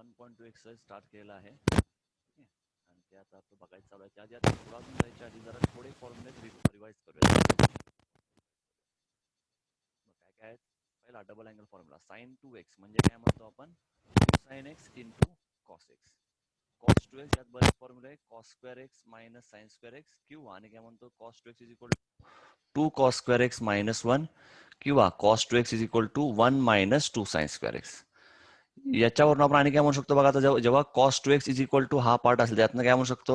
1.2x start केलेला आहे. ठीक आहे, आणि ते आता आपलं बघायचं चालू आहे. त्याआधी आता पुढे अजून जायच्या आधी जरा थोडे फॉर्म्युले रिवाइज करूया. काय काय आहेत? पहिला double angle formula sin 2x म्हणजे काय म्हणतो आपण 2 sin x into cos x. cos 2x यात बरेच फॉर्म्युले आहे. cos square x minus sin square x किंवा आणि काय म्हणतो cos 2x is equal to 2 cos square x minus 1 किंवा cos 2x is equal to 1 minus 2 sin square x. याच्यावरून आपण आणि काय म्हणू शकतो बघा, आता जेव्हा cos 2x is equal to हा पार्ट असेल त्यातनं काय म्हणू शकतो,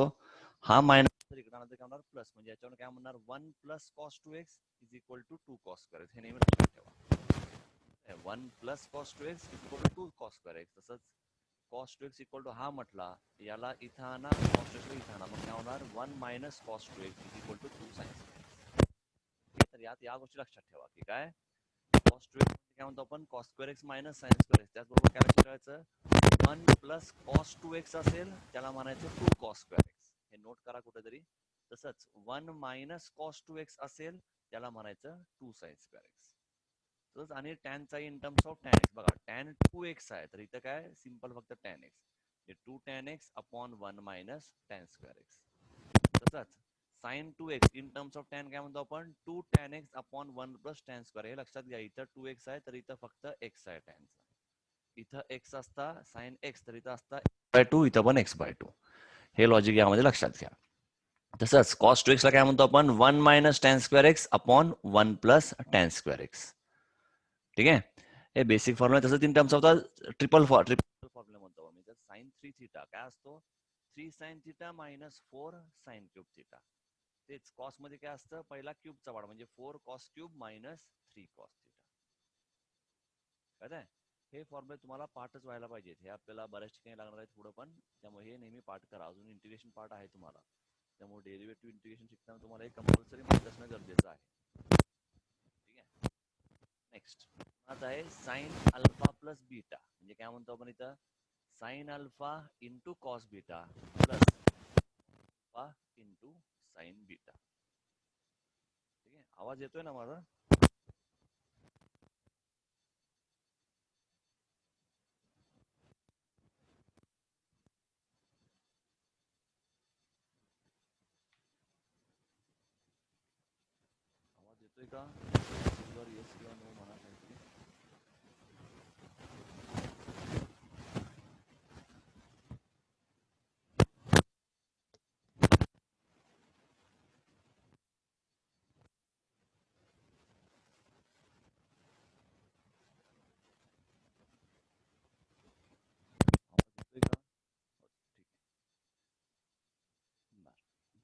हा मायनस इकडे काय होणार प्लस, म्हणजे याच्यावर काय म्हणणार 1 plus cos 2x is equal to 2 cos square x. हे नेहमी लक्षात ठेवा. 1 plus cos 2x is equal to 2 cos square x. तसंच cos 2x इक्वल टू हा म्हटला याला इथं आणा, cos 2x इथं आणा, मग काय होणार 1 minus cos 2x is equal to 2 sin square x. तर यात या गोष्टी लक्षात ठेवा की काय cos 2x काय म्हणतो आपण cos square x minus sin square x. त्याचबरोबर काय लक्षात ठेवायचं 1 प्लस cos 2x असेल त्याला म्हणायचं 2 cos square x. हे नोट करा कुठेतरी. तसंच 1 मायनस cos 2x असेल त्याला म्हणायचं 2 sin square x. तसंच आणि tan चा in terms of tan x बघा tan 2x आहे तर इथं काय सिंपल फक्त tan x, हे 2 tan x upon 1 minus tan square x. तसंच sin 2x in terms of tan काय म्हणतो आपण 2 tan x upon 1 plus tan square. हे लक्षात घ्या, इथं 2x आहे तर इथं फक्त x आहे tan चा. इथं x असता sin x तर इथं असता x/2, इथं पण x/2. हे लॉजिक यामध्ये लक्षात घ्या. तसंच cos 2x ला काय म्हणतो आपण 1 minus tan square x upon 1 plus tan square x. ठीक आहे, हे बेसिक फॉर्म्युला. तसंच in terms of the triple formula म्हणतो आम्ही. तर sin 3 थिटा काय असतो 3 sin theta minus 4 sin cube theta. तेच कॉस मध्ये काय असतं पहिला क्यूबचा वाढ म्हणजे 4 cos cube minus 3 cos theta. काय हे फॉर्म्युले तुम्हाला पाठच व्हायला पाहिजेत. हे आपल्याला बऱ्याच ठिकाणी लागणार आहेत पुढे पण, त्यामुळे हे नेहमी पाठ करा. अजून इंटिग्रेशन पार्ट आहे तुम्हाला, त्यामुळे डेरिव्हेटिव्ह इंटिग्रेशन शिकताना तुम्हाला हे कंपल्सरी माहित असणं गरजेचं आहे. ठीक आहे, नेक्स्ट आता आहे साइन अल्फा प्लस बीटा. म्हणजे काय म्हणतो आपण इथं sign alpha into cos beta plus alpha into sine beta. ठीक आहे, आवाज येतोय ना माझा? आवाज येतोय का? येस किंवा नो म्हणा काहीतरी.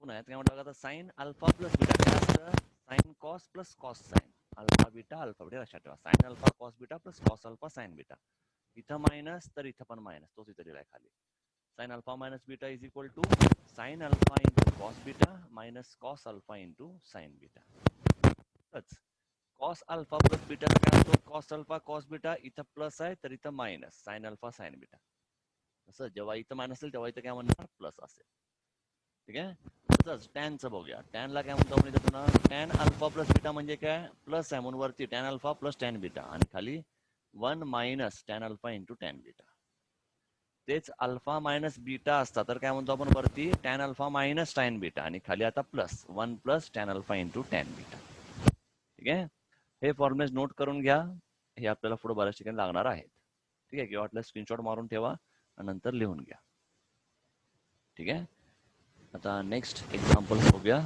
पुन्हा यात काय म्हणतात आता साइन अल्फा प्लस बीटा काय असतं sine cos plus cos sine alpha beta लक्षात ठेवा. Sine alpha cos beta plus cos alpha sine beta. इथं मायनस तर इथं पण मायनस, तोच इथं दिलाय खाली. Sine alpha minus beta is equal to sine alpha into cos beta minus cos alpha into sine beta. Cos alpha plus beta काय असतो कॉस अल्फा कॉस बीटा. इथं प्लस आहे तर इथं minus sine alpha sine beta. तसं जेव्हा इथं minus असेल तेव्हा इथं काय म्हणणार प्लस असेल. ठीक आहे, तसंच टॅनचं बघूया. टॅनला काय म्हणतो आपण इथं पुन्हा टॅन अल्फा प्लस बीटा म्हणजे काय प्लस आहे म्हणून वरती tan alpha plus tan beta आणि खाली 1 minus tan alpha into tan beta. तेच अल्फा मायनस बीटा असता तर काय म्हणतो आपण वरती tan alpha minus tan beta आणि खाली आता plus 1 plus tan alpha into tan beta. ठीक आहे, हे फॉर्म्युले नोट करून घ्या, हे आपल्याला पुढे बऱ्याच ठिकाणी लागणार आहेत. ठीक आहे, किंवा वाटलं स्क्रीनशॉट मारून ठेवा आणि नंतर लिहून घ्या. ठीक आहे, आता नेक्स्ट एक्झाम्पल बघूया.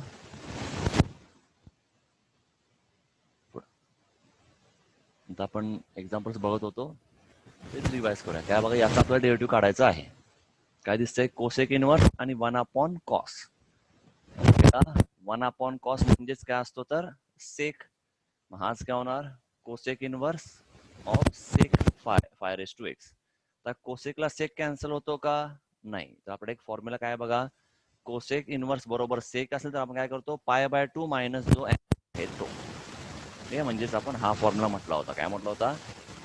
आता आपण एक्झाम्पल्स बघत होतो तेच रिवाइज करूया. काय बघा याचा आपल्याला डेरिव्हेटिव्ह काढायचा आहे. काय दिसतंय कोसेक इनवर्स आणि 1 अपॉन कॉस. 1 अपॉन कॉस म्हणजेच काय असतो तर सेक. हाच काय होणार cosec inverse of sec phi raise to x. तर कोसेकला सेक कॅन्सल होतो का नाही, तर आपल्याला एक फॉर्म्युला काय बघा कोसेक इनवर्स बरोबर सेक असेल तर आपण काय करतो π/2 मायनस जो आहे तो. ठीक आहे, म्हणजेच आपण हा फॉर्म्युला म्हटला होता. काय म्हटला होता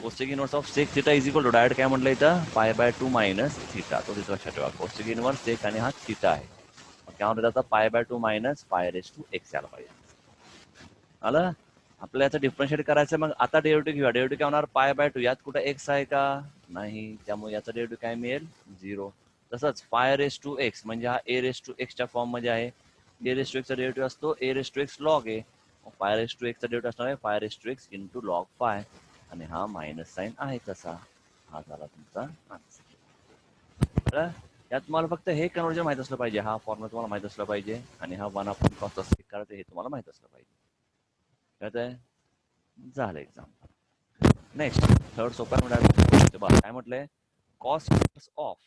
cosec inverse of sec theta is equal to direct काय म्हटलं इथं π/2 मायनस थिटा. तो तिथं लक्षात ठेवा कोसेक इनवर्स सेक आणि हा थिटा आहे. काय म्हणतात आता π/2 मायनस π⁻x यायला पाहिजे. आलं आपल्याला याचं डिफरन्शिएट करायचं. मग आता डेरिव्हेटिव्ह घेऊया. डेरिव्हेटिव्ह काय होणार π/2. यात कुठे एक्स आहे का नाही, त्यामुळे याचा डेरिव्हेटिव्ह काय मिळेल 0. तसंच फाय रेस टू एक्स म्हणजे हा ए रेस टू एक्सच्या फॉर्म मध्ये आहे. ए रेस टू एक्सचा डेरिव्हेटिव्ह असतो A raise to X log A. Five raise to एक्सचा डेरिव्हेटिव्ह असणार आहे five raise to X into log five, आणि हा मायनस साईन आहे तसा. हा झाला तुमचा आन्सर. यात तुम्हाला फक्त हे कन्वर्जन माहित असलं पाहिजे, हा फॉर्म्युला तुम्हाला माहित असला पाहिजे, आणि हा 1/cos करायचं हे तुम्हाला माहित असलं पाहिजे. कळतंय? झालं एक्झाम्पल. नेक्स्ट थर्ड सोपा काय म्हटलंय, cos of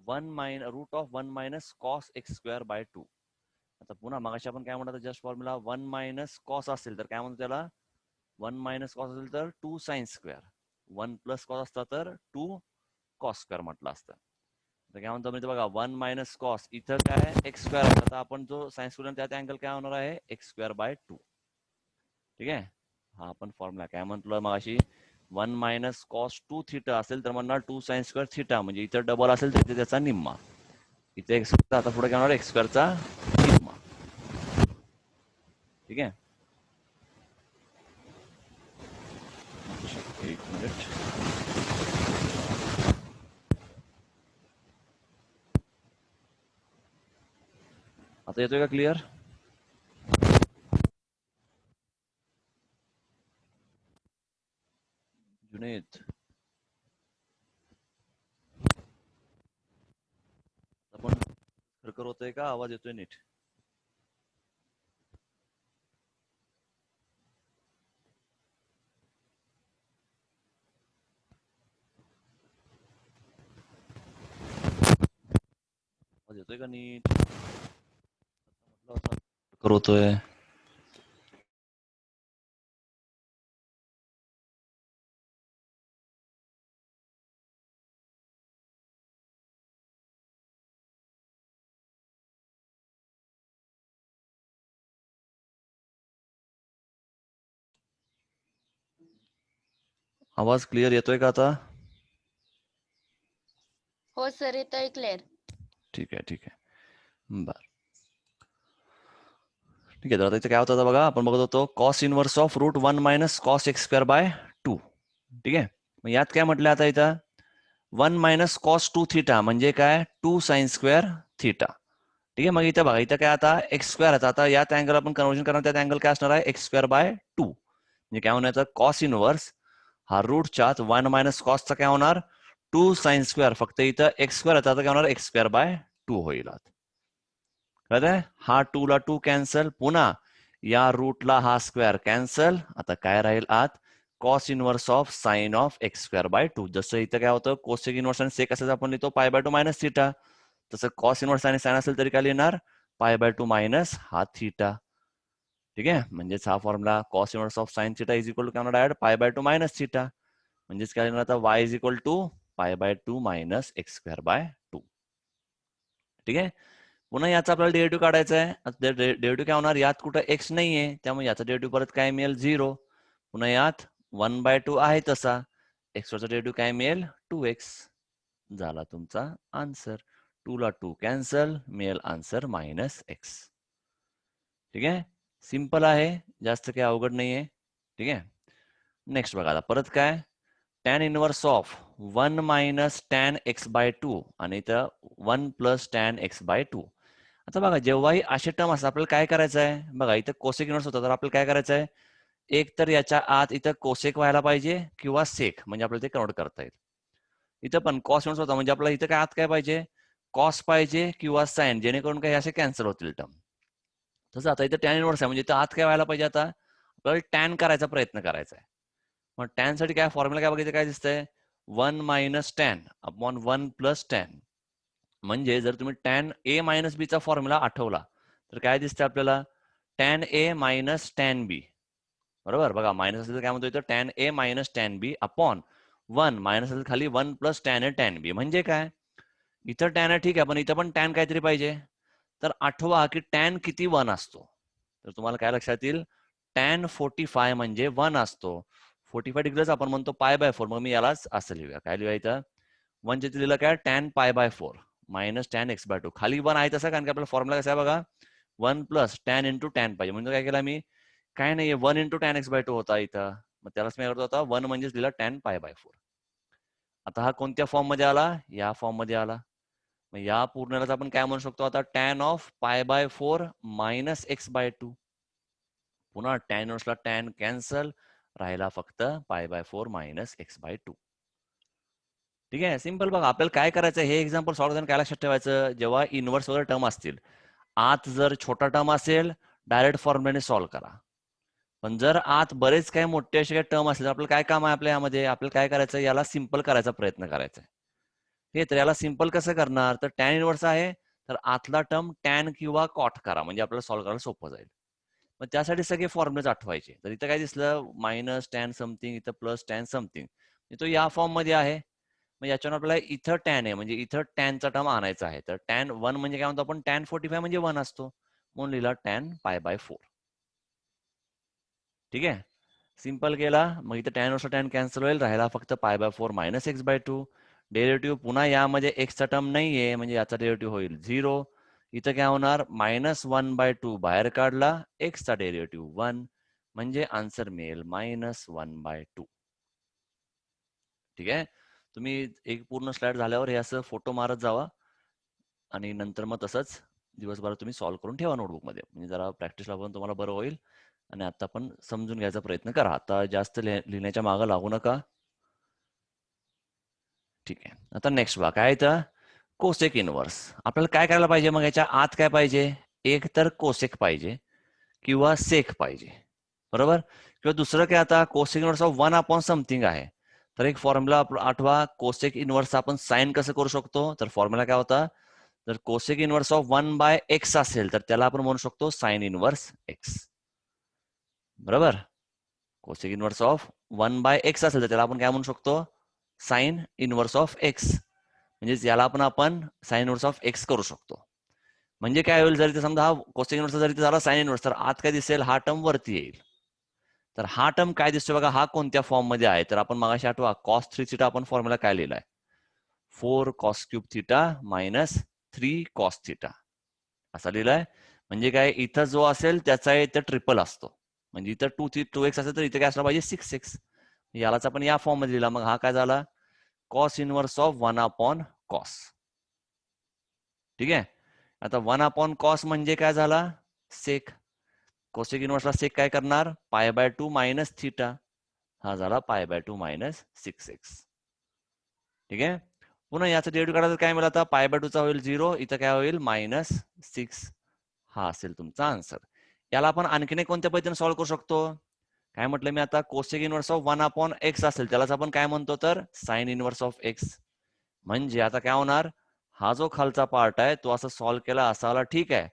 1 minus cos x square by 2. आता पुन्हा मगाशी आपण काय म्हणतो, जस्ट फॉर्म्युला 1 मायनस कॉस असेल तर काय म्हणतो त्याला, 1 मायनस कॉस असेल तर 2 साइन स्क्वेअर, 1 प्लस कॉस असता तर 2 कॉस स्क्वेअर म्हटलं असतं. तर काय म्हणतो म्हणजे बघा 1 मायनस कॉस, इथं काय एक्स स्क्वेअर असतं, तर आपण जो साइन स्क्वेअर त्यात अँगल काय होणार आहे एक्स स्क्वेअर बाय 2. ठीक आहे, हा आपण फॉर्म्युला काय म्हटलं मगाशी, 1 मायनस कॉस 2 थिटा असेल तर म्हणणार 2 साइन स्क्वेअर थिटा, म्हणजे इथं डबल असेल तर त्याचा निम्मा. इथे एक्स, आता पुढे काय होणार एक्स स्क्वेअरचा निम्मा. ठीक आहे, एक मिनिट. आता येतोय का क्लिअर? जुनेद, आपण खरखर होतोय का, आवाज येतोय नीट? आवाज येतोय का नीट? खरखर होतोय. आवाज क्लिअर येतोय का आता? हो सर, येतोय क्लिअर. ठीक आहे, ठीक आहे, बर. ठीक आहे, तर आता इथे काय होतं बघा, आपण बघत होतो cos inverse of root 1 minus cos x square by 2. ठीक आहे, मग यात काय म्हटलं आता इथं 1 मायनस कॉस 2 थिटा म्हणजे काय 2 साइन स्क्वेअर थिटा. ठीक आहे, मग इथं बघा इथं काय आता एक्स स्क्वेअर आहे, आता यात अँगल आपण कन्वर्जन करणार, त्यात अँगल काय असणार आहे एक्स स्क्वेअर बाय 2. म्हणजे काय होणार कॉस इनवर्स हा रूटच्या 1 मायनस कॉसचा काय होणार 2 साइन स्क्वेअर, फक्त इथं एक्स स्क्वेअर आता काय होणार एक्स स्क्वेअर बाय 2 होईल. कळतंय, हा 2 ला 2 कॅन्सल, पुन्हा या रूटला हा स्क्वेअर कॅन्सल, आता काय राहील आत cos inverse of sign of x square by 2. जसं इथं काय होतं कोसेक इनवर्स आणि सेक असेल आपण लिहितो पाय बाय 2 मायनस थिटा, तसं कॉस इनवर्स आणि साइन असेल तरी काय लिहिणार पाय बाय 2 मायनस हा थिटा. ठीक आहे, म्हणजेच हा formula cos inverse of sine theta is equal to काय होणार पाय बाय 2 मायनस थिटा, म्हणजेच काय लिहिणार आता y is equal to pi by 2 minus x square by 2. ठीक आहे, पुन्हा याचा आपल्याला डेरिव्हेटिव्ह काढायचा आहे. डेरिव्हेटिव्ह काय होणार, यात कुठं एक्स नाहीये त्यामुळे याचा डेरिव्हेटिव्ह परत काय मिळेल 0. पुन्हा यात 1/2 आहे तसा, एक्स वरचा डेरिव्हेटिव्ह काय मिळेल 2x. झाला तुमचा आन्सर. 2 ला 2 कॅन्सल, मिळेल आन्सर -x. ठीक आहे, सिंपल आहे, जास्त काही अवघड नाहीये. ठीक आहे, नेक्स्ट बघा आता परत काय tan inverse of 1 minus tan x by 2 आणि इथं 1 प्लस टॅन एक्स बाय 2. आता बघा जेव्हाही असे टर्म असतात आपल्याला काय करायचं आहे, बघा इथं कोसेक इनवर्स होता तर आपल्याला काय करायचं आहे, एक तर याच्या आत इथं कोसेक व्हायला पाहिजे किंवा सेक, म्हणजे आपल्याला ते कन्वर्ट करता येईल. इथं पण कॉस इनवर्स होता म्हणजे आपल्याला इथं काय आत काय पाहिजे कॉस पाहिजे किंवा साइन, जेणेकरून काही असे कॅन्सल होतील टर्म. तसं आता इथं टॅन इनवर्स आहे म्हणजे इथं आत काय व्हायला पाहिजे, आता आपल्याला टॅन करायचा प्रयत्न करायचा आहे. मग टॅन साठी काय फॉर्म्युला काय बघायचं, काय दिसतंय 1 minus tan upon 1 plus tan. म्हणजे जर तुम्ही टॅन ए मायनस बी चा फॉर्म्युला आठवला तर काय दिसतं आपल्याला टॅन ए मायनस टॅन बी. बरोबर, बघा मायनस असेल तर काय म्हणतो इथं tan A minus tan B upon 1 minus असेल खाली 1 प्लस टॅन ए टॅन बी. म्हणजे काय इथं टॅन आहे ठीक आहे, पण इथं पण टॅन काहीतरी पाहिजे. तर आठवा की टॅन किती 1 असतो, तर तुम्हाला काय लक्षात येईल टॅन 45 म्हणजे 1 असतो. 45 डिग्रीज आपण म्हणतो पाय बाय 4. मग मी यालाच असं लिहूया, काय लिहूया इथं 1 चे लिहिलं काय tan pi by 4 minus tan x by 2. खाली 1 आहे तसं, कारण की आपला फॉर्म्युला कसा आहे बघा 1 प्लस टॅन इंटू टॅन पाहिजे. म्हणजे काय केलं मी काय नाहीये 1 इंटू टॅन एक्स बाय 2 होता इथं, मग त्यालाच मी करतो होता 1 म्हणजेच लिहिला टॅन पाय बाय 4. आता हा कोणत्या फॉर्म मध्ये आला, या फॉर्म मध्ये आला. मग या पूर्णला आपण काय म्हणू शकतो आता, टॅन ऑफ π/4 मायनस x/2. पुन्हा टॅन इनव्हर्सला टॅन कॅन्सल, राहिला फक्त π/4 मायनस x/2. ठीक आहे, सिंपल. बघा आपल्याला काय करायचं, हे एक्झाम्पल सॉल्व्ह करताना काय लक्षात ठेवायचं, जेव्हा इन्व्हर्स वगैरे टर्म असतील, आत जर छोटा टर्म असेल डायरेक्ट फॉर्म्युलाने सॉल्व्ह करा. पण जर आत बरेच काही मोठे असे काही टर्म असले तर आपलं काय काम आहे, आपल्या यामध्ये आपल्याला काय करायचं, याला सिंपल करायचा प्रयत्न करायचा आहे. हे तर याला सिंपल कसं करणार, तर टॅन इनव्हर्स आहे तर आतला टर्म टॅन किंवा कॉट करा, म्हणजे आपल्याला सॉल्व्ह करायला सोपं जाईल. मग त्यासाठी सगळे फॉर्म्युलेज आठवायचे. तर इथं काय दिसलं, मायनस टॅन समथिंग, इथं प्लस टॅन समथिंग, तो या फॉर्म मध्ये आहे. मग याच्यावर आपल्याला इथं टॅन आहे, म्हणजे इथं टॅनचा टर्म आणायचा आहे. तर टॅन 1 म्हणजे काय म्हणतो आपण, टॅन 45 म्हणजे 1 असतो, म्हणून लिहिला टॅन π/4. ठीक आहे, सिंपल केला. मग इथं टॅन वरचा टॅन कॅन्सल होईल, राहिला फक्त π/4 मायनस x/2. डेरिव्हेटिव्ह पुन्हा यामध्ये एक्सचा टर्म नाहीये, म्हणजे याचा डेरिव्हेटिव्ह होईल 0. इथं काय होणार, -1/2 बाहेर काढला, एक्सचा डेरिव्हेटिव्ह 1, म्हणजे आन्सर मिळेल -1/2. ठीक आहे, तुम्ही एक पूर्ण स्लाइड झाल्यावर हे असं फोटो मारत जावा आणि नंतर मग तसंच दिवसभरात तुम्ही सॉल्व्ह करून ठेवा नोटबुकमध्ये, म्हणजे जरा प्रॅक्टिसला पण तुम्हाला बरं होईल. आणि आता पण समजून घ्यायचा प्रयत्न करा. आता जास्त लिहिण्याच्या मागं लागू नका. ठीक आहे, आता नेक्स्ट बघा काय तर कोसेक इनव्हर्स. आपल्याला काय करायला पाहिजे, मग याच्या आत काय पाहिजे, एक तर कोसेक पाहिजे किंवा सेक पाहिजे, बरोबर. किंवा दुसरं काय, आता कोसेक इनव्हर्स ऑफ 1 समथिंग आहे, तर एक फॉर्म्युला आठवा, कोसेक इनव्हर्स आपण साइन कसं करू शकतो, तर फॉर्म्युला काय होता, जर कोसेक इनव्हर्स ऑफ 1/x असेल तर त्याला आपण म्हणू शकतो साइन इनव्हर्स x, बरोबर. कोसेक इनव्हर्स ऑफ 1/x असेल तर त्याला आपण काय म्हणू शकतो, साइन इनव्हर्स ऑफ x, म्हणजे याला आपण साइन इनव्हर्स ऑफ x करू शकतो. म्हणजे काय होईल, जर समजा हा कोसेक इनव्हर्स जर झाला साइन इनव्हर्स, तर आत काय दिसेल, हा टर्म वरती येईल. तर हा टर्म काय दिसतोय बघा, हा कोणत्या फॉर्म मध्ये आहे, तर आपण मगाशी आठवा कॉस 3 थिटा आपण फॉर्म्युला काय लिहिलाय, 4 cos cube theta minus 3 cos theta असा लिहिलाय. म्हणजे काय, इथं जो असेल त्याचा इथं ट्रिपल असतो, म्हणजे इथं 2x असेल तर इथं काय असला पाहिजे 6x. यालाच आपण या फॉर्म मध्ये लिहिला. मग हा काय झाला, कॉस इनव्हर्स ऑफ 1/cos. ठीक आहे, आता 1/cos म्हणजे काय झाला, सेक. कोसेक इनव्हर्सला सेक काय करणार, π/2 मायनस थिटा, हा झाला π/2 मायनस 6x. ठीक आहे, पुन्हा याचं डेरिव्हेटिव्ह काढायचं, काय मिळालं आता, π/2 चा होईल 0, इथं काय होईल -6. हा असेल तुमचा आन्सर. याला आपण आणखीन एक कोणत्या पद्धतीने सॉल्व्ह करू शकतो, काय म्हटलं मी आता, कोसेक इनव्हर्स ऑफ 1/x असेल त्यालाच आपण काय म्हणतो, तर साइन इनव्हर्स ऑफ x. म्हणजे आता काय होणार, हा जो खालचा पार्ट आहे तो असं सॉल्व्ह केला असा आला, ठीक आहे,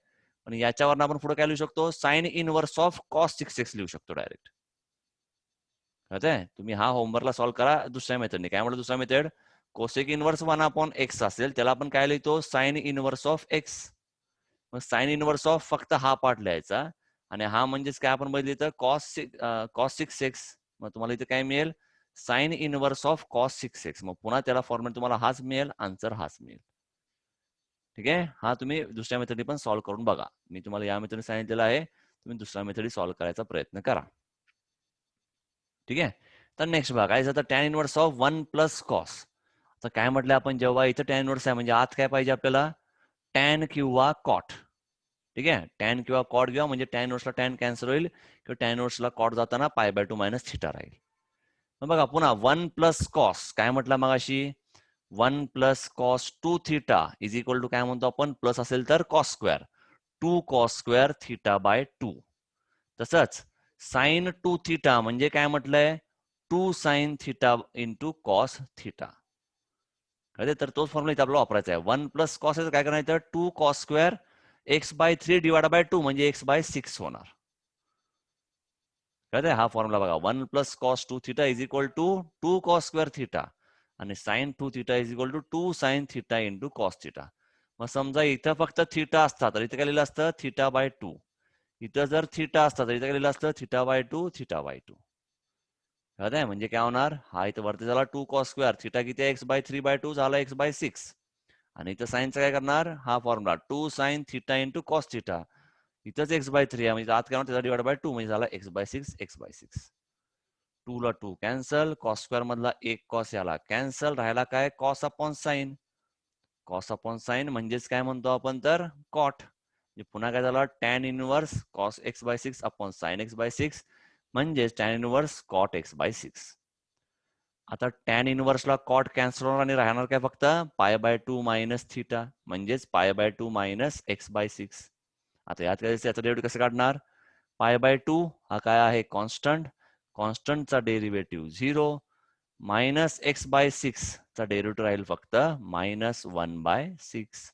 पण याच्यावर आपण पुढे काय लिहू शकतो, sign inverse of cos 6x लिहू शकतो डायरेक्ट. कळतंय, तुम्ही हा होमवर्कला सॉल्व्ह करा दुसऱ्या मेथडने. काय म्हणतो दुसरा मेथड, कोसेक इनव्हर्स 1/x असेल त्याला आपण काय लिहितो, साइन इनव्हर्स ऑफ x. मग साइन इनव्हर्स ऑफ फक्त हा पार्ट लिहायचा, आणि हा म्हणजेच काय आपण बघितलं तर कॉस 6x. मग तुम्हाला इथे काय मिळेल, sign inverse of cos 6x. मग पुन्हा त्याला फॉर्म्युला तुम्हाला हाच मिळेल, आन्सर हाच मिळेल. ठीक आहे, हा तुम्ही दुसऱ्या मेथडने पण सॉल्व्ह करून बघा. मी तुम्हाला या मेथडने सांगितलेलं आहे, तुम्ही दुसऱ्या मेथडने सॉल्व्ह करायचा प्रयत्न करा. ठीक आहे, तर नेक्स्ट बघा, तर टॅन इनव्हर्स ऑफ 1 + cos. आता काय म्हटलं आपण, जेव्हा इथं टॅन इनव्हर्स आहे म्हणजे आत काय पाहिजे आपल्याला, टॅन किंवा कॉट. ठीक आहे, टॅन किंवा कॉट घ्या, म्हणजे टॅन इनव्हर्सला टॅन कॅन्सल होईल, किंवा टॅन इनव्हर्सला कॉट जाताना π/2 मायनस थिटा राहील. मग बघा पुन्हा 1 + cos, काय म्हटलं मगाशी, 1 + cos 2 theta is equal to काय म्हणतो आपण, प्लस असेल तर cos square, 2 cos square theta. तसंच साइन 2 थिटा म्हणजे काय म्हटलंय, 2 sin theta into cos theta. कळते, तर तोच फॉर्म्युला इथे आपल्याला वापरायचा आहे. 1 + cos काय करायचं, 2 cos स्क्वेअर x/3 / 2 म्हणजे x/6 होणार. कळते, हा फॉर्म्युला बघा, 1 + cos 2 theta is equal to 2 cos square theta, आणि sine 2 theta is equal to 2 sin theta into cos theta. मग समजा इथं फक्त थिटा असता तर इथं काय लिहिलं असतं, थिटा/2. इथं जर थिटा असता तर इथं काय लिहिलं असतं, थिटा/2 थिटा/2. कळतंय, म्हणजे काय होणार, हा इथं वरती झाला 2 cos स्क्वेअर थिटा, किती x/3/2 झाला x/6. आणि इथं साइनचं काय करणार, हा formula 2 sin theta into cos theta, इथंच x/3 आहे, म्हणजे आत काय होणार, त्याचा डिवाइड बाय 2 म्हणजे झाला x/6 x/6. 2 ला 2 कॅन्सल, कॉस स्क्वेअर मधला एक कॉस याला कॅन्सल, राहिला काय cos upon sine. Cos upon sine म्हणजेच काय म्हणतो आपण तर कॉट. पुन्हा काय झालं tan inverse cos x by 6 upon sine x by 6 म्हणजेच tan inverse cot x by 6. आता टॅन इनवर्सला कॉट कॅन्सल होणार आणि राहणार काय फक्त पाय बाय 2 मायनस थिटा म्हणजेच पाय बाय 2 मायनस एक्स बाय 6. आता यात काय याचा डेरिव्हेटिव्ह कसं काढणार. पाय बाय 2 हा काय आहे कॉन्स्टंट. कॉन्स्टंटचा डेरिव्हेटिव्ह 0 मायनस एक्स बाय 6 चा डेरिव्हेटिव्ह राहील फक्त मायनस 1 बाय 6.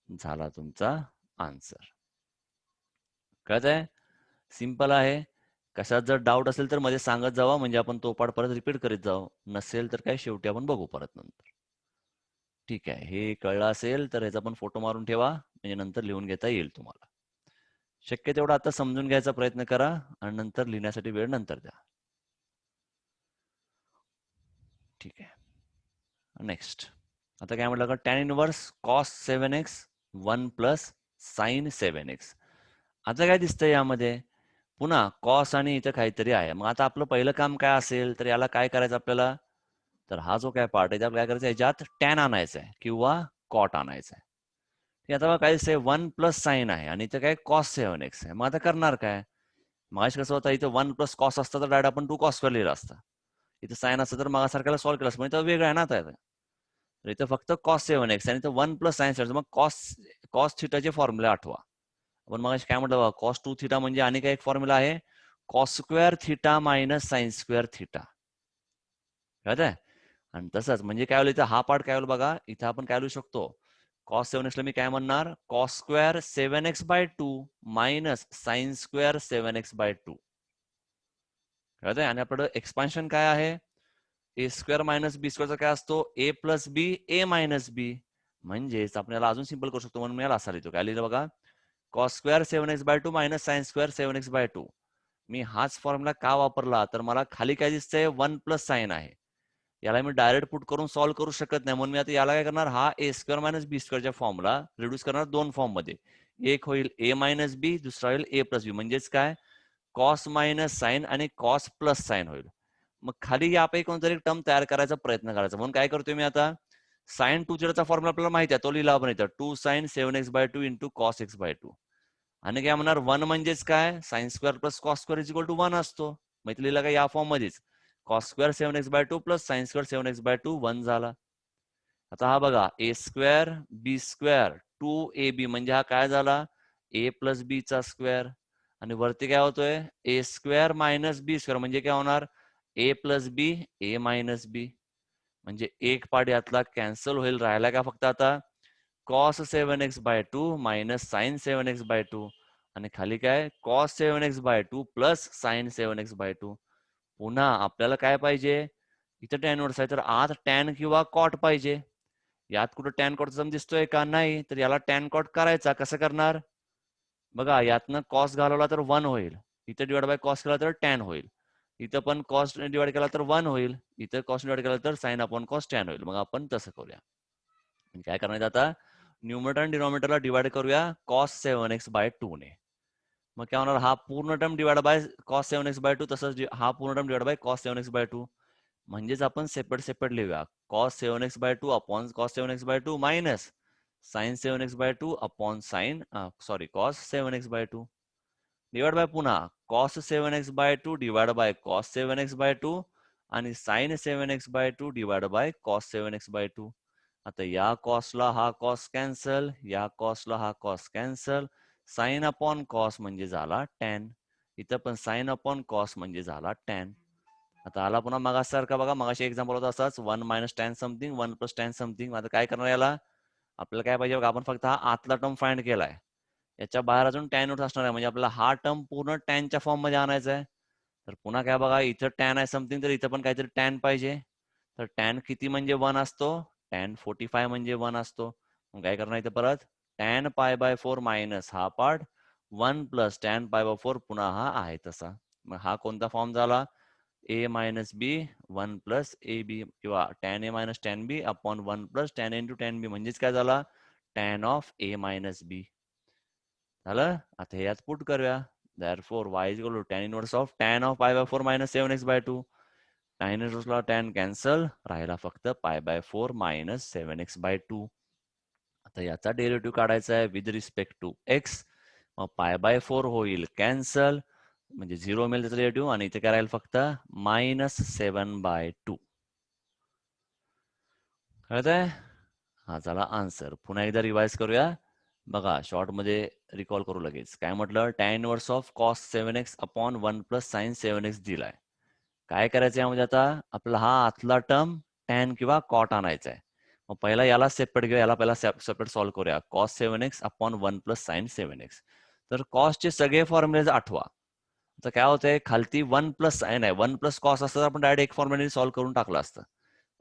झाला तुमचा आन्सर. कळत आहे. सिंपल आहे. कशात जर डाऊट असेल तर मध्ये सांगत जावा म्हणजे आपण तो पाठ परत रिपीट करीत जाऊ. नसेल तर काय शेवटी आपण बघू परत नंतर. ठीक आहे. हे कळलं असेल तर याचा पण फोटो मारून ठेवा म्हणजे नंतर लिहून घेता येईल तुम्हाला. शक्य तेवढा आता समजून घ्यायचा प्रयत्न करा आणि नंतर लिहिण्यासाठी वेळ नंतर द्या. ठीक आहे. नेक्स्ट आता काय म्हटलं का tan inverse cos 7x 1 plus sine 7x. आता काय दिसतंय यामध्ये पुन्हा कॉस आणि इथं काहीतरी आहे. मग आता आपलं पहिलं काम काय असेल तर याला काय करायचं आपल्याला. तर हा जो काय पार्ट आहे त्याला काय करायचं याच्यात टॅन आणायचा आहे किंवा कॉट आणायचा आहे. आता काय दिसतंय 1 प्लस साइन आहे आणि इथं काय कॉस 7x आहे. मग आता करणार काय. मगाशी कसं होतं इथं 1 प्लस कॉस असतं तर डायरेक्ट आपण 2 कॉस स्क्वेअर लिहिलं असतं. इथं साइन असतं तर मागासारख्याला सॉल्व्ह केलं असतं. म्हणजे वेगळं आहे ना आता. तर इथं फक्त कॉस 7x आणि इथं 1 प्लस साइन 7. मग कॉस कॉस थिटाचे फॉर्म्युला आठवा. आपण मग काय म्हटलं बघा कॉस 2 थिटा म्हणजे आणि काय एक फॉर्म्युला आहे cos square theta minus sine square theta. कळत आहे. आणि तसंच म्हणजे काय होईल इथं हा पार्ट काय होईल बघा इथं आपण काय लिहू शकतो कॉस 7x ला मी काय म्हणणार cos square 7x by 2 minus sine square 7x by 2. कळत आहे. आणि आपलं एक्सपान्शन काय आहे ए स्क्वेअर मायनस बी स्क्वेअरचा काय असतो ए प्लस बी ए मायनस बी. म्हणजेच आपण याला अजून सिंपल करू शकतो म्हणून मी याला असा लिहितो काय लिहिलं बघा cos square 7x by 2 minus sine square 7x by 2. मी हाच फॉर्म्युला का वापरला तर मला खाली काय दिसतंय 1 प्लस साइन आहे. याला मी डायरेक्ट पुट करून सॉल्व्ह करू शकत नाही म्हणून मी आता याला काय करणार हा ए स्क्वेअर मायनस बी स्क्वेअरच्या फॉर्मला रिड्यूस करणार दोन फॉर्म मध्ये. एक होईल ए मायनस बी दुसरा होईल ए प्लस बी म्हणजेच काय कॉस मायनस साइन आणि कॉस प्लस साइन होईल. मग खाली यापैकी कोणतरी टर्म तयार करायचा प्रयत्न करायचा म्हणून काय करतोय मी आता साइन 2 थिटाचा फॉर्म्युला आपल्याला माहिती आहे तो लिहिला आपण इथं 2 sine 7x by 2 into cos x by 2. आणि काय म्हणणार 1 म्हणजेच काय sine square plus cos square is equal to 1 असतो. मग इथे लिहिला का या फॉर्म मध्येच cos square 7x by 2 plus sine square 7x by 2 1 झाला. आता हा बघा a square B square 2ab म्हणजे हा काय झाला ए प्लस बी चा स्क्वेअर. आणि वरती काय होतोय ए स्क्वेअर मायनस बी स्क्वेअर म्हणजे काय होणार ए प्लस बी ए मायनस बी. म्हणजे एक पार्ट यातला कॅन्सल होईल राहिला का फक्त आता cos 7x by 2 minus sine 7x by 2 आणि खाली काय cos 7x by 2 plus sine 7x by 2. पुन्हा आपल्याला काय पाहिजे इथं टॅन वर्स आहे तर आत टॅन किंवा कॉट पाहिजे. यात कुठं टॅन कॉट सम दिसतोय का नाही तर याला टॅन कॉट करायचा कसं करणार बघा यातनं कॉस घालवला तर 1 होईल इथं डिवाइड बाय कॉस केला तर टॅन होईल. इथं पण कॉस डिवाइड केला तर 1 होईल इथं कॉस डिवाइड केला तर साइन अपॉन कॉस टॅन होईल. मग आपण तसं करूया. काय करणार आता न्यूमरेटर आणि डिनॉमिनेटरला डिवाइड करूया कॉस 7x बाय 2 ने. मग काय होणार हा पूर्ण term divide by cos 7x by 2 तसंच हा पूर्ण term divide by cos 7x by 2. म्हणजेच आपण सेपरेट सेपरेट लिहूया cos 7x by 2 upon cos 7x by 2 minus sine 7x by 2 upon sine sorry cos 7x by 2 divide by पुन्हा cos 7x by 2 divide by cos 7x by 2 आणि sine 7x by 2 divide by cos 7x by 2. आता या कॉसला हा cos cancel या कॉसला हा cos cancel sine upon cos म्हणजे झाला tan. इथं पण साइन अपॉन कॉस म्हणजे झाला टॅन. आता आला पुन्हा मगासारखा बघा मगाशी एक्झाम्पल होता असाच 1 minus tan something 1 plus tan something. आता काय करणार याला आपल्याला काय पाहिजे बघा आपण फक्त हा आतला टर्म फाइंड केलाय याच्या बाहेर अजून टॅन रूट असणार आहे म्हणजे आपल्याला हा टर्म पूर्ण टॅनच्या फॉर्म मध्ये आणायचा आहे. तर पुन्हा काय बघा इथं टॅन आहे समथिंग तर इथं पण काहीतरी टॅन पाहिजे. तर टॅन किती म्हणजे 1 असतो टॅन 45 म्हणजे 1 असतो. मग काय करणार इथं परत टॅन पाय बाय 4 मायनस हा part 1 plus tan pi by 4 पुन्हा हा आहे तसा. मग हा कोणता फॉर्म झाला a minus B 1 plus A B किंवा tan A minus tan B upon 1 plus tan into tan B म्हणजेच काय झाला tan of A minus B झालं. आता हे यात पुट करूया therefore y is equal to tan inverse of tan of pi by 4 minus 7x by 2 tan इनवर्सला tan cancel, राहिला फक्त π/4 मायनस 7x/2. आता याचा डेरिव्हेटिव्ह काढायचा आहे विथ रिस्पेक्ट टू एक्स. मग π/4 होईल कॅन्सल, म्हणजे 0 मिळेल त्याचा डेरिव्हेटिव्ह, आणि इथे काय राहील फक्त -7/2. कळतंय? हा झाला आन्सर. पुन्हा एकदा रिवाइज करूया. बघा शॉर्टमध्ये रिकॉल करू लगेच. काय म्हटलं? tan inverse of cos 7x upon 1 plus sin 7x दिलाय. काय करायचं यामध्ये आता? आपला हा आतला टर्म tan किंवा cot आणायचा आहे. मग पहिला याला सेपरेट घेऊया, याला पहिला सेपरेट सॉल्व्ह करूया. cos 7x upon 1 plus sin 7x. तर कॉसचे सगळे फॉर्म्युले आठवा. आता काय होतंय, खालती 1 प्लस साइन आहे, 1 प्लस कॉस असतं तर आपण डायरेक्ट एक फॉर्म्युले सॉल्व्ह करून टाकलं असतं.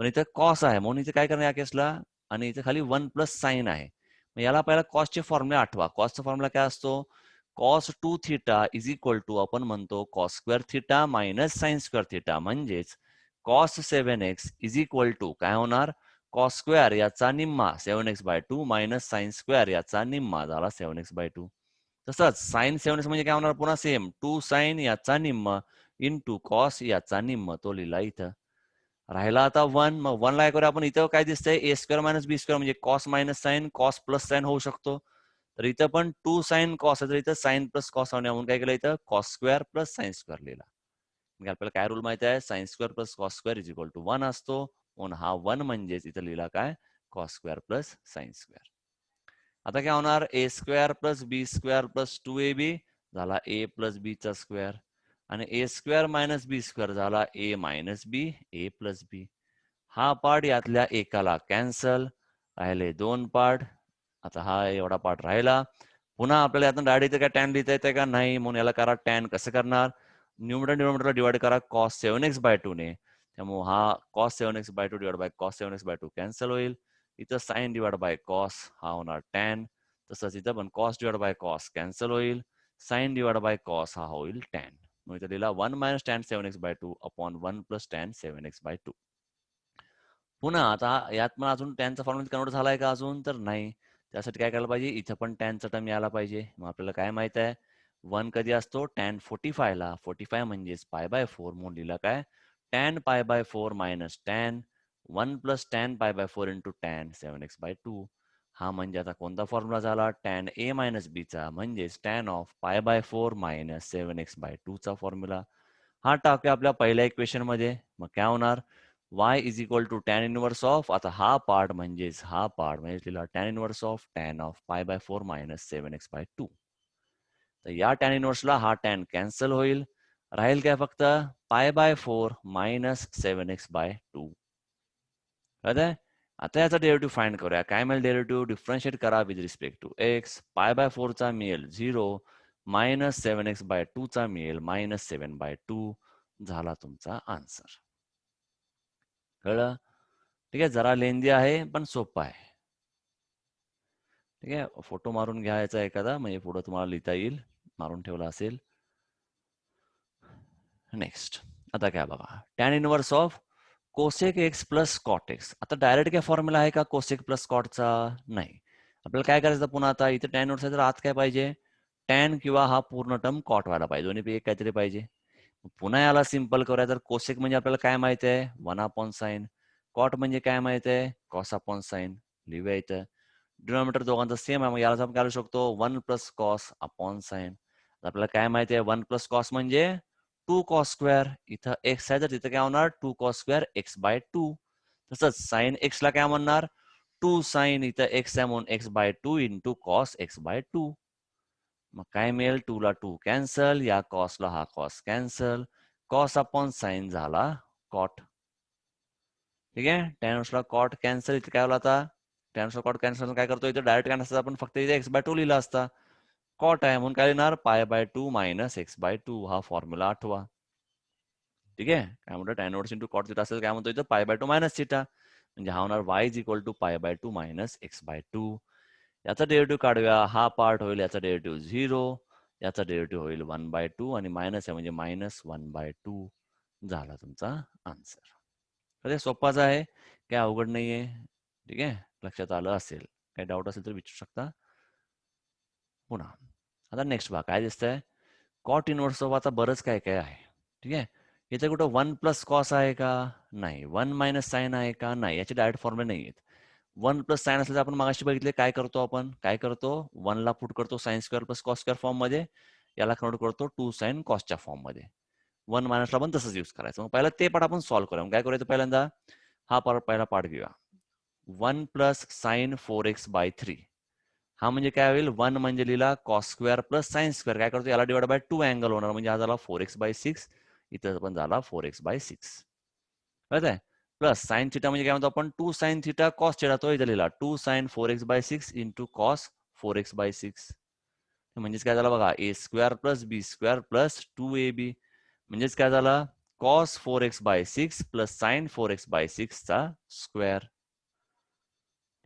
पण इथे कॉस आहे म्हणून इथे काय करणार या केसला, आणि इथे खाली 1 प्लस साइन आहे. मग याला पहिला कॉसचे फॉर्म्युला आठवा. कॉसचा फॉर्म्युला काय असतो? Cos 2 theta is equal to आपण म्हणतो cos square theta minus sine square theta. म्हणजेच cos 7x is equal to काय होणार? कॉस स्क्वेअर याचा निम्मा 7x/2 मायनस साइन स्क्वेअर याचा निम्मा झाला 7x/2. तसंच साइन 7x म्हणजे काय होणार? पुन्हा सेम 2 साइन याचा निम्मा इंटू कॉस याचा निम्मा. तो लिहिला इथं. राहिला आता 1. मग 1 ला काय करूया आपण? इथं काय दिसतंय? A square minus b square म्हणजे cos minus sine, cos plus sine होऊ शकतो. तर इथं पण 2 साइन कॉस आहे, तर इथं साइन प्लस कॉस होण्या म्हणून काय केलं इथं? Cos square plus sine square लिहिला. म्हणजे आपल्याला काय रूल माहिती आहे? Sine square plus cos square is equal to 1 असतो. म्हणून हा 1 म्हणजेच इथं लिहिला काय? Cos square plus sine square. आता काय होणार? A square plus b square plus 2ab झाला ए प्लस बी चा स्क्वेअर, आणि a square minus b square झाला a minus B, A plus बी. हा पार्ट यातल्या एकाला कॅन्सल, राहिले 2 पार्ट. आता हा एवढा पार्ट राहिला. पुन्हा आपल्याला यातून डायरेक्ट इथे काय टॅन लिहिता येते का? नाही. म्हणून याला करा टॅन. कसं करणार? न्यूमरेटर डिनोमिनेटरला डिवाइड करा cos 7x/2 ने. त्यामुळे हा cos 7x/2 divide by cos 7x/2 cancel होईल. इथं साइन डिवाइड बाय cos हा होणार टॅन. तसंच इथं पण cos divide by cos cancel होईल. साइन डिवाइड बाय cos हा होईल टॅन. मग इथं लिहिला 1 minus tan 7x/2 upon 1 plus tan 7x/2. पुन्हा आता यात पण अजून टॅनचा फॉर्म्युला कन्वर्ट झालाय का अजून? तर नाही. त्यासाठी काय करायला पाहिजे? इथं पण टॅनचा टर्म यायला पाहिजे. मग आपल्याला काय माहित आहे? 1 कधी असतो? टॅन 45 ला. 45 म्हणजेच π/4 म्हणून लिहिला काय? Tan π/4 minus tan 1 plus tan π/4 into tan 7x/2. हा म्हणजे आता कोणता फॉर्म्युला झाला? टॅन ए मायनस बी चा, म्हणजेच टॅन ऑफ π/4 मायनस 7x/2 चा फॉर्म्युला. हा टाकूया आपल्या पहिल्या इक्वेशन मध्ये. मग काय होणार? y is equal to tan inverse of, आता हा पार्ट म्हणजेच लिहिला tan inverse of tan of π/4 minus 7x/2. तर या टॅन इनवर्सला हा टॅन कॅन्सल होईल. राहील काय फक्त? π/4 मायनस 7x/2. कळतंय? आता याचा डेरिव्हेटिव्ह फाइंड करूया. काय मिळेल डेरिव्हेटिव्ह? डिफरन्शिएट करा विथ रिस्पेक्ट टू एक्स. π/4 चा मिळेल 0, मायनस 7x/2 चा मिळेल मायनस 7/2. झाला तुमचा आन्सर. कळलं? ठीक आहे. जरा लेंदी आहे पण सोपं आहे. ठीक आहे. फोटो मारून घ्यायचा एखादा, म्हणजे पुढे तुम्हाला लिहिता येईल. मारून ठेवला असेल. नेक्स्ट. आता काय बघा, tan inverse of cosec x plus cot x. आता डायरेक्ट काय फॉर्म्युला आहे का कोसेक प्लस कॉटचा? नाही. आपल्याला काय करायचं पुन्हा? आता इथे टॅन इनवर्स आहे तर आत काय पाहिजे? टॅन किंवा हा पूर्ण टर्म कॉट व्हायला पाहिजे. दोन्हीपैकी एक काहीतरी पाहिजे. पुन्हा याला सिंपल करूया. तर कोसेक म्हणजे आपल्याला काय माहिती आहे? 1 अपॉन साइन. कॉट म्हणजे काय माहिती आहे? Cos upon sign. लिहूया इथं. डिनॉमिनेटर दोघांचा सेम आहे, मग याला आपण काय करू शकतो? 1 प्लस कॉस अपॉन साइन. आपल्याला काय माहिती आहे? 1 प्लस कॉस म्हणजे 2 कॉस स्क्वेअर. इथं एक्स आहे तर तिथं काय होणार? 2 कॉस स्क्वेअर x/2. तसंच साइन एक्स ला काय म्हणणार? 2 साइन, इथं एक्स आहे म्हणून x/2 इंटू कॉस x/2. मग काय मिळेल? 2 ला 2 कॅन्सल, या कॉसला हा cos cancel. Cos upon sine झाला कॉट. ठीक आहे. टॅन ला कॉट कॅन्सल. इथे काय होईल आता? टॅन कॉट कॅन्सल काय करतो? इथे डायरेक्ट काय नसतं, आपण फक्त इथे x/2 लिहिला असता. कॉट आहे म्हणून काय लिहिणार? π/2 मायनस x/2. हा फॉर्म्युला आठवा. ठीक आहे. काय म्हणतो? Tan inverse into cot theta असेल, काय म्हणतो इथं? π/2 मायनस थिटा. म्हणजे हा होणार y is equal to π/2 minus x/2. याचा डेरिव्हेटिव्ह काढूया. हा पार्ट होईल याचा डेरिव्हेटिव्ह 0, याचा डेरिव्हेटिव्ह होईल 1/2, आणि मायनस आहे म्हणजे मायनस 1/2. झाला तुमचा आन्सर. तर हे सोपाच आहे, काय अवघड नाहीये. ठीक आहे. लक्षात आलं असेल. काही डाऊट असेल तर विचारू शकता. पुन्हा आता नेक्स्ट भाग काय दिसतंय? कॉट इनवर्स ऑफ आता बरंच काय काय आहे. ठीक आहे. इथे कुठं 1 प्लस कॉस आहे का? नाही. 1 मायनस साइन आहे का? नाही. याचे डायरेक्ट फॉर्म्युले नाही आहेत. 1 प्लस साइन असलं तर आपण मागाशी बघितले काय करतो आपण? काय करतो? 1 ला पुट करतो sign square plus cos square फॉर्ममध्ये. याला कन्वर्ट करतो 2 साइन कॉसच्या फॉर्ममध्ये. 1 मायनसला पण तसंच यूज करायचं. मग पहिला ते पार्ट आपण सॉल्व्ह करूया. काय करायचं पहिल्यांदा? हा पहिला पार्ट घेऊया. 1 प्लस साइन 4x बाय 3. हा म्हणजे काय होईल? 1 म्हणजे लिहिला cos square plus sine square. काय करतो? याला डिवाइड बाय 2 अँगल होणार. म्हणजे हा झाला 4x बाय 6. इथं पण झाला 4x बाय 6. कळत आहे? प्लस साइन थिटा म्हणजे काय म्हणतो आपण? 2 साइन थिटा कॉस थिटा. तो इथं लिहिला 2 sine 4x by 6 into cos 4x by 6. म्हणजेच काय झालं बघा? A square plus b square plus 2ab. म्हणजेच काय झालं? Cos 4x by 6 plus sine 4x by 6 चा स्क्वेअर.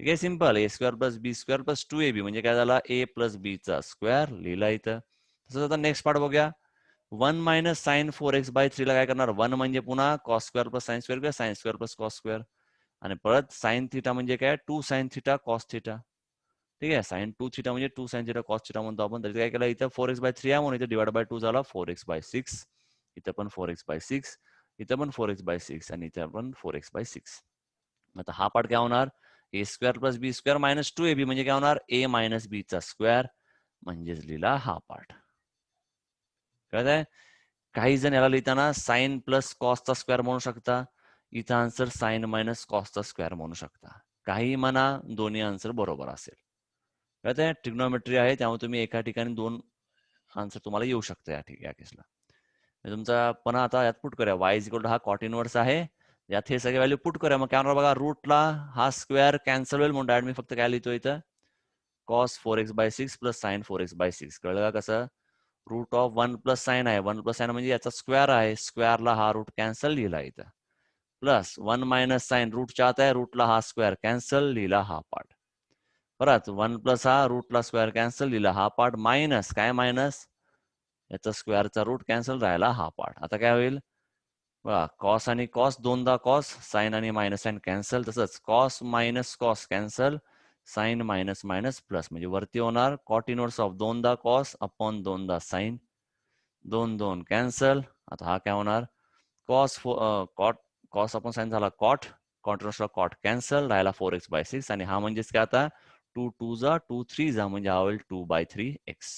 ठीक आहे, simple. A square plus b square plus 2ab म्हणजे काय झाला? ए प्लस बी चा स्क्वेअर लिहिला इथं. तसंच आता नेक्स्ट पार्ट बघूया. 1 मायनस साइन 4x बाय 3 ला काय करणार? 1 म्हणजे पुन्हा cos square plus sine square किंवा sine square plus cos square. आणि परत साइन थिटा म्हणजे काय? 2 साइन थिटा कॉस थिटा. ठीक आहे, साइन 2 थिटा म्हणजे 2 साइन थिटा कॉस थिटा म्हणतो आपण. तरी काय केलं इथं 4x बाय 3 आहे म्हणून इथे डिवाइड बाय 2 झाला 4x बाय 6. इथं पण 4x बाय 6. इथं पण 4x बाय 6 आणि इथं पण 4x बाय 6. आता हा पार्ट काय होणार? A square plus b square minus 2ab म्हणजे काय होणार? ए मायनस बी चा स्क्वेअर. म्हणजेच लिहिला हा पार्ट. कळत आहे? काही जण याला लिहिताना साइन प्लस कॉसचा स्क्वेअर म्हणू शकता. इथं आन्सर साइन मायनस कॉसचा स्क्वेअर म्हणू शकता. काही म्हणा, दोन्ही आन्सर बरोबर असेल. कळत आहे? ट्रिग्नोमेट्री आहे, त्यामुळे तुम्ही एका ठिकाणी 2 आन्सर तुम्हाला येऊ शकतं या केसला. तुमचा पण आता यात पुट करूया. y इज इक्वल टू हा कॉट इनवर्स आहे. यात हे सगळे व्हॅल्यू पुट करूया. मग काय होणार बघा? रूटला हा स्क्वेअर कॅन्सल होईल म्हणून डायरेक्ट मी फक्त काय लिहितो इथं? Cos 4x by 6 plus sine 4x by 6. कळलं का कसं? रूट ऑफ 1 प्लस साइन आहे. 1 प्लस साइन म्हणजे याचा स्क्वेअर आहे. स्क्वेअरला हा रूट कॅन्सल लिहिला इथं. प्लस 1 मायनस साइन रूटच्या आत आहे. रूटला हा स्क्वेअर कॅन्सल लिहिला हा पार्ट. परत 1 प्लस हा रूटला स्क्वेअर कॅन्सल लिहिला हा पार्ट. मायनस काय? मायनस याचा स्क्वेअरचा रूट कॅन्सल राहिला हा पार्ट. आता काय होईल? बघा, कॉस आणि कॉस दोनदा कॉस, साइन आणि मायनस साइन कॅन्सल. तसंच cos minus cos cancel, sine minus minus plus. म्हणजे वरती होणार कॉट इनवर्स ऑफ दोनदा कॉस अपॉन दोनदा साइन. 2 2 कॅन्सल. आता हा काय होणार? Cos cot cos upon sine झाला कॉट. कॉट इनवर्सला कॉट कॅन्सल राहिला 4x बाय 6. आणि हा म्हणजेच काय आता? 2 2 जा 2 3 जा म्हणजे हा होईल 2 बाय 3x.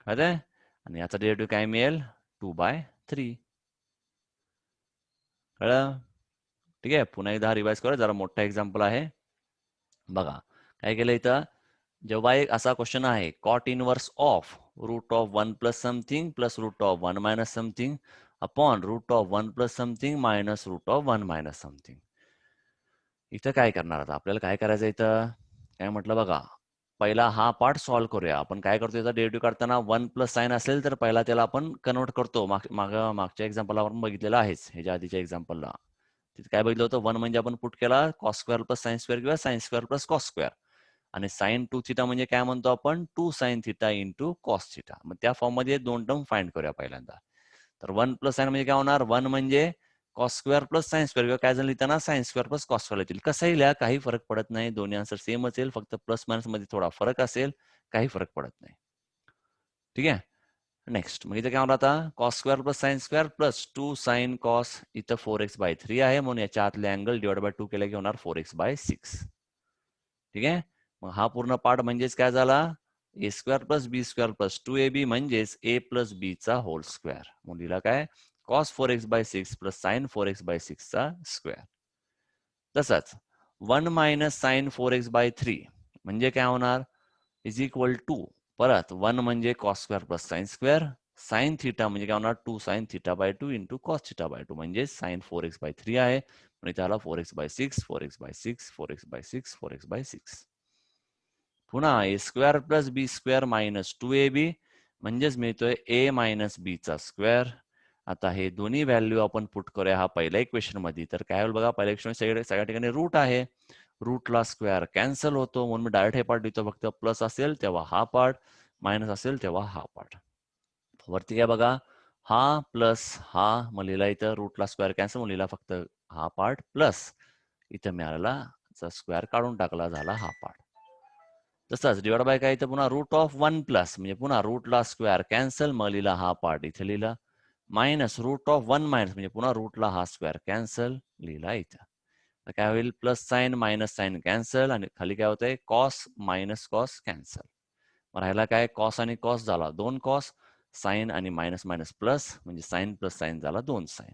कळतंय? आणि याचा डेरिव्हेटिव्ह काय मिळेल? 2 बाय 3. कळलं? ठीक आहे, पुन्हा एकदा रिवाइज करूया. जरा मोठा एक्झाम्पल आहे बघा. काय केलं इथं? जेव्हा एक असा क्वेश्चन आहे cot inverse of root of 1 plus something plus root of 1 minus something upon root of 1 plus something minus root of 1 minus something. इथं काय करणार? आता आपल्याला काय करायचं इथं? काय म्हटलं बघा, पहिला हा पार्ट सॉल्व्ह करूया. आपण काय करतो? याचा डेरिव्हेटिव्ह काढताना 1 प्लस साइन असेल तर पहिला त्याला आपण कन्वर्ट करतो. मागच्या एक्झाम्पलला आपण बघितलेलं आहेच, ह्याच्या आधीच्या एक्झाम्पलला. तिथे काय बघितलं होतं? 1 म्हणजे आपण पुट केला cos square plus sine square किंवा sine square plus cos square. आणि साइन 2 थिटा म्हणजे काय म्हणतो आपण? 2 sine theta into cos theta. मग त्या फॉर्ममध्ये 2 टर्म फाइंड करूया पहिल्यांदा. तर 1 प्लस साइन म्हणजे काय होणार? 1 म्हणजे cos square plus sine square किंवा काय जण लिहिताना sign square plus cos square येतील. कसंही लिहा, काही फरक पडत नाही. दोन्ही आन्सर सेम असेल, फक्त प्लस मायनस मध्ये थोडा फरक असेल. काही फरक पडत नाही. ठीक आहे, नेक्स्ट. मग इथं काय होणार आता? Cos square plus sine square plus 2 sine cos. इथं 4x बाय 3 आहे म्हणून याच्या आतले अँगल डिवाइड बाय 2 केलं की होणार 4x बाय 6. ठीक आहे, मग हा पूर्ण पार्ट म्हणजेच काय झाला? ए square plus b square plus 2ab म्हणजेच ए प्लस बी चा होल स्क्वेअर. मग लिहिला काय? Cos 4x by 6 plus sine 4x by 6 चा स्क्वेअर. तसंच 1 मायनस साइन 4x बाय 3 म्हणजे काय होणार? इज इक्वल टू परत 1 म्हणजे cos square plus sine square. Sine theta म्हणजे काय होणार? 2 sine theta by 2 into cos theta by 2 म्हणजे साइन 4x बाय 3 आहे. म्हणजे त्याला 4x by 6 4x by 6 4x by 6 4x by 6. पुन्हा a square plus b square minus 2ab म्हणजेच मिळतोय ए मायनस बी चा स्क्वेअर. आता हे दोन्ही व्हॅल्यू आपण पुट करूया हा पहिल्या इक्वेशन मध्ये. तर काय होईल बघा? पहिल्या इक्वेशन सगळ्या ठिकाणी रूट आहे. रूटला स्क्वेअर कॅन्सल होतो म्हणून मी डायरेक्ट हे पार्ट लिहितो. फक्त प्लस असेल तेव्हा हा पार्ट, मायनस असेल तेव्हा हा पार्ट. वरती काय बघा? हा प्लस हा, मग लिहिला इथं रूटला स्क्वेअर कॅन्सल म्हणून लिहिला फक्त हा पार्ट प्लस इथं मिळालेला स्क्वेअर काढून टाकला, झाला हा पार्ट. तसंच डिवाइड बाय काय? इथं पुन्हा रूट ऑफ 1 प्लस म्हणजे पुन्हा रूटला स्क्वेअर कॅन्सल, मग लिहिला हा पार्ट इथे लिहिला. मायनस रूट ऑफ 1 मायनस म्हणजे पुन्हा रूटला हा स्क्वेअर कॅन्सल लिहिला इथं. तर काय होईल plus sine minus sine cancel आणि खाली काय होतंय कॉस मायनस कॉस कॅन्सल. मग राहिला काय कॉस आणि कॉस झाला 2 कॉस, साईन आणि मायनस मायनस प्लस म्हणजे साईन प्लस साईन झाला 2 sine.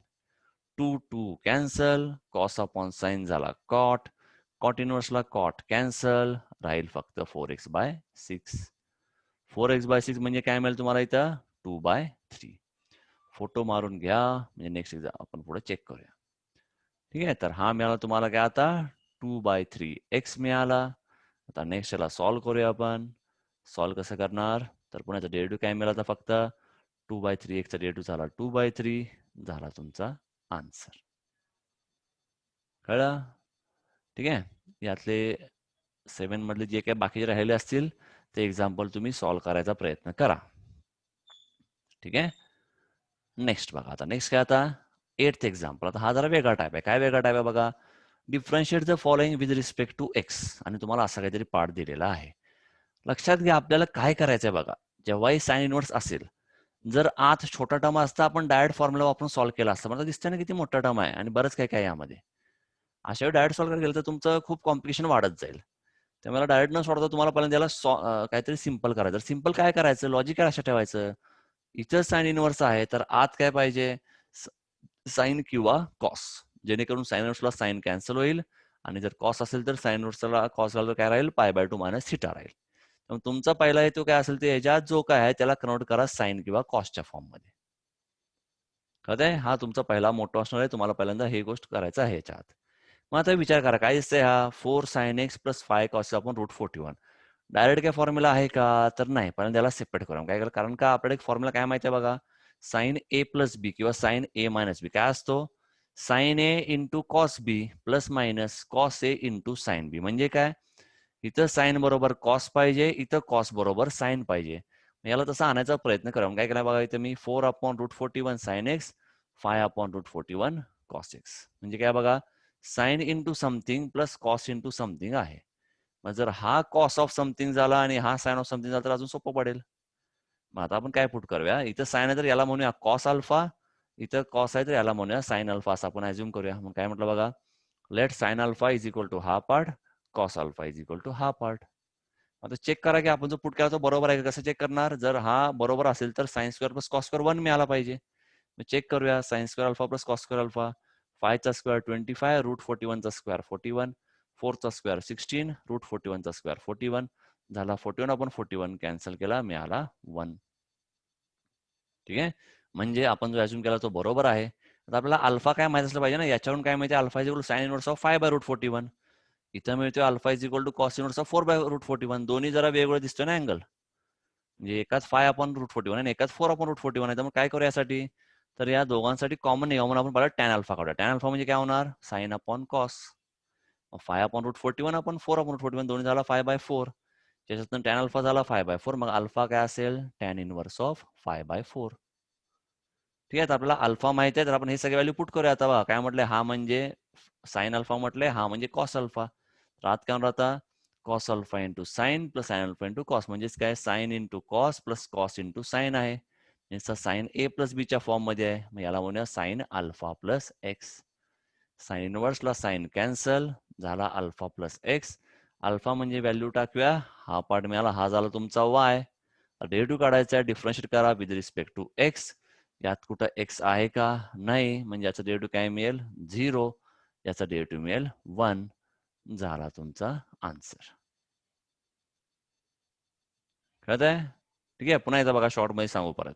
2 2 cancel, cos upon sine झाला कॉट, कॉट इनवर्सला कॉट कॅन्सल, राहील फक्त 4x/6. 4x/6 म्हणजे काय मिळेल तुम्हाला इथं 2/3. फोटो मारून घ्या म्हणजे नेक्स्ट एक्झाम आपण पुढे चेक करूया. ठीक आहे, तर हा मिळाला तुम्हाला काय आता 2/3x मिळाला. आता नेक्स्ट याला सॉल्व्ह करूया आपण. सॉल्व्ह कसं करणार तर पुन्हा डेरिव्हेटिव्ह काय मिळाला आता फक्त 2/3 x चा डेरिव्हेटिव्ह झाला 2/3 झाला तुमचा आन्सर. कळलं? ठीक आहे, यातले 7 मधले जे काही बाकीचे राहिले असतील ते एक्झाम्पल तुम्ही सॉल्व्ह करायचा प्रयत्न करा. ठीक आहे, नेक्स्ट बघा आता नेक्स्ट काय आता 8th एक्झाम्पल. आता हा जरा वेगळा टाईप आहे. काय वेगळा टाईप आहे बघा, differentiate the following with respect to x आणि तुम्हाला असा काहीतरी पार्ट दिलेला आहे. लक्षात घ्या आपल्याला काय करायचंय बघा, जेव्हाही साइन इनव्हर्स असेल जर आत छोटा टर्म असता आपण डायरेक्ट फॉर्म्युला वापरून सॉल्व्ह केला असता. मला दिसतं ना किती मोठा टर्म आहे आणि बरंच काय काय यामध्ये. अशा वेळी डायरेक्ट सॉल्व्ह केलं तर तुमचं खूप कॉम्प्लिकेशन वाढत जाईल. त्यामुळे डायरेक्ट न सोडता तुम्हाला पहिल्यांदा याला काहीतरी सिंपल करायचं. सिंपल काय करायचं, लॉजिक काय लक्षात ठेवायचं, इथं साइन इनव्हर्स आहे तर आत काय पाहिजे साइन किंवा कॉस, जेणेकरून साइन इनव्हर्सला साइन कॅन्सल होईल आणि जर कॉस असेल तर साइन इनव्हर्सला कॉस घालतो काय राहील π/2 मायनस थिटा राहील. त्यामुळे तुमचा पहिला हेतू काय असेल ते ह्याच्यात जो काय आहे त्याला कन्वर्ट करा साइन किंवा कॉसच्या फॉर्म मध्ये. कळतंय, हा तुमचा पहिला मोठा असणार आहे. तुम्हाला पहिल्यांदा हे गोष्ट करायचं आहे ह्याच्यात. मग आता विचार करा काय दिसतंय हा 4 sin x प्लस 5 cos आपण √41. डायरेक्ट काय फॉर्म्युला आहे का तर नाही, पण त्याला सेपरेट करूया. काय कारण का आपल्याला एक फॉर्म्युला काय माहिती आहे बघा, साइन ए प्लस बी किंवा साइन ए मायनस बी काय असतो, sign A into cos B plus minus cos A into sine B. म्हणजे काय, इथं साइन बरोबर कॉस पाहिजे, इथं कॉस बरोबर साइन पाहिजे. याला तसं आणायचा प्रयत्न करा. काय केला बघा, इथं मी 4/√41 साइन एक्स 5/√41 कॉस एक्स. म्हणजे काय बघा, sine into something plus cos into something आहे. मग जर हा कॉस ऑफ समथिंग झाला आणि हा साइन ऑफ समथिंग झाला तर अजून सोपं पडेल. मग आता आपण काय पुट करूया, इथं साइन आहे तर याला म्हणूया कॉस अल्फा, इथं कॉस आहे तर याला म्हणूया साइन अल्फा असं आपण ऍझ्युम करूया. मग काय म्हटलं बघा, let sine alpha is equal to हा part, cos alpha is equal to हा पार्ट. आता चेक करा की आपण जो पुट केला तो बरोबर आहे का. कसं चेक करणार, जर हा बरोबर असेल तर sign square plus cos square 1 मिळाला पाहिजे. मग चेक करूया, sine square alpha plus cos square alpha, 5 चा स्क्वेअर 25, √41 चा स्क्वेअर 41, 4 चा स्क्वेअर 16, √41 चा स्क्वेअर 41 झाला 41 आपण 41 कॅन्सल केला मिळाला 1. ठीक आहे, म्हणजे आपण जो अज्युम केला तो बरोबर आहे. आता आपल्याला अल्फा काय माहिती असलं पाहिजे ना, याच्यावरून काय माहिती, alpha is equal to sine inverse of 5/√41. इथं मिळतोय alpha is equal to cos inverse of 4/√41. दोन्ही जरा वेगवेगळं दिसतोय ना अँगल, म्हणजे एकाच 5/√41 आणि एकाच 4/√41 आहे. त्यामुळे काय करू यासाठी, तर या दोघांसाठी कॉमन निघा म्हणून आपण पहिला टॅन अल्फा काढूया. टॅन अल्फा म्हणजे काय होणार, साइन अपॉन कॉस. 5/√41 आपण 4/√41 दोन्ही झाला 5/4. त्याच्यातून टॅन अल्फा झाला 5/4. मग अल्फा काय असेल, टॅन इनवर्स ऑफ 5/4. ठीक आहे, तर आपल्याला अल्फा माहिती आहे तर आपण हे सगळे व्हॅल्यू पुट करूया. आता बघा काय म्हटलंय, हा म्हणजे साइन अल्फा म्हटलंय, हा म्हणजे कॉस अल्फा. तर आत काय होणार आता, cos alpha into sine plus sine alpha into cos. म्हणजेच काय, sine into cos plus cos into sine आहे. याचा साइन ए प्लस बीच्या फॉर्म मध्ये आहे. मग याला म्हणूया साइन अल्फा प्लस एक्स. साइन इनवर्सला साइन कॅन्सल झाला अल्फा प्लस एक्स. अल्फा म्हणजे व्हॅल्यू टाकूया, हा पार्ट मिळाला, हा झाला तुमचा वाय. डेरिव्हेटिव्ह काढायचा आहे, डिफरन्शिएट करा विथ रिस्पेक्ट टू एक्स. यात कुठं एक्स आहे का, नाही, म्हणजे याचा डेरिव्हेटिव्ह काय मिळेल 0, याचा डेरिव्हेटिव्ह मिळेल 1. झाला तुमचा आन्सर. कळत आहे? ठीक आहे, पुन्हा एकदा बघा शॉर्ट मध्ये सांगू परत.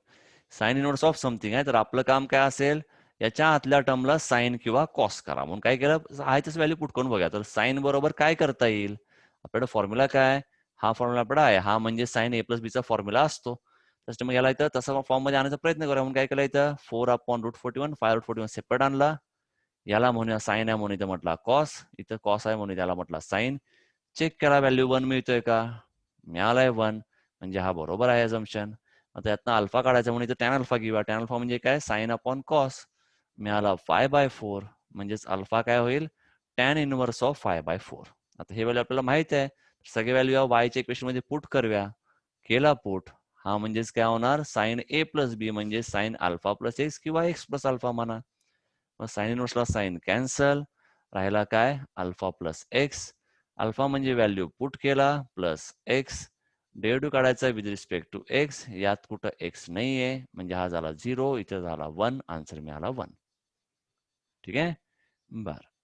साइन इनवर्स ऑफ समथिंग आहे तर आपलं काम काय असेल, याच्या आतल्या टर्मला साइन किंवा कॉस करा. म्हणून काय केलं, आहे तसं व्हॅल्यू पुट करून बघा. तर साइन बरोबर काय करता येईल, आपल्याकडे फॉर्म्युला काय, हा फॉर्म्युला आपल्याला आहे, हा म्हणजे साइन ए प्लस बीचा फॉर्म्युला असतो. तसं मग याला इथं तसा फॉर्म मध्ये आणण्याचा प्रयत्न करूया. म्हणून काय केलं, इथं 4/√41 5/√41 सेपरेट आणला. याला म्हणूया साइन आहे म्हणून इथं म्हटला कॉस, इथं कॉस आहे म्हणून त्याला म्हटला साइन. चेक करा व्हॅल्यू 1 मिळतोय का, मिळालाय 1, म्हणजे हा बरोबर आहे अझम्पशन. आता यातनं अल्फा काढायचा म्हणून इथं टॅन अल्फा घेऊया. टॅन अल्फा म्हणजे काय, साइन अपॉन कॉस. मिळाला 5/4, म्हणजेच अल्फा काय होईल, टॅन इनवर्स ऑफ 5/4. आता हे व्हॅल्यू आपल्याला माहित आहे, सगळे व्हॅल्यू या वायच्या इक्वेशन मध्ये पुट करूया. केला पुट, हा म्हणजेच काय होणार साइन ए प्लस बी म्हणजे साइन अल्फा प्लस एक्स किंवा एक्स प्लस अल्फा म्हणा. मग साइन इनव्हर्सला साइन कॅन्सल राहिला काय अल्फा प्लस एक्स. अल्फा म्हणजे व्हॅल्यू पुट केला प्लस एक्स. डेरिव्हेटिव्ह काढायचा विथ रिस्पेक्ट टू एक्स. यात कुठं एक्स नाहीये म्हणजे हा झाला 0 इथे झाला 1 आन्सर मिळाला 1. ठीक आहे बरं.